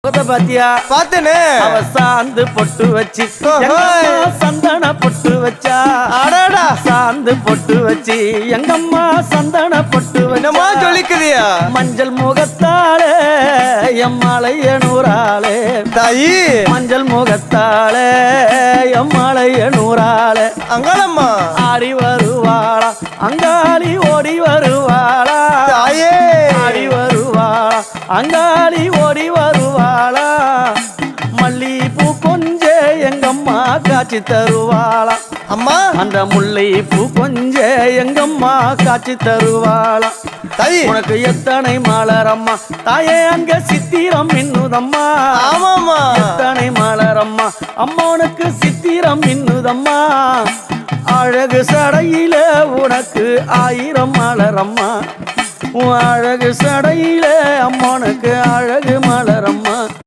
பாத்தியா பாத்தனே அவ சாந்து பொட்டு வச்சு சந்தன பொட்டு வச்சா அடடா சாந்து பொட்டு வச்சு எங்கம்மா சந்தன பொட்டு என்னமா சொல்லிக்குதியா மஞ்சள் முகத்தாளே எம்மாளைய நூறாளே தாயி மஞ்சள் முகத்தாளே எம்மாளைய நூறாளே அங்காளம்மா ஆடி வருவாளா அங்காளி ஓடி வருவாளா தாயே ஆடி வருவாளா அங்காளி ஓடி வருவாளா மல்லிப்பூ கொஞ்ச எங்கம்மா காட்சி தருவாளா அம்மா அந்த முல்லைப்பூ கொஞ்ச எங்கம்மா காட்சி தருவாளா தாயி உனக்கு எத்தனை மலரம்மா தாயே அங்க சித்திரம் இன்னுதம்மா ஆமாமா எத்தனை மலரம்மா அம்மா உனக்கு சித்திரம் இன்னுதம்மா அழகு சடையில உனக்கு 1000 மலரம்மா உன் அழகு சடையில அம்மனுக்கு அழகு மலரம்மா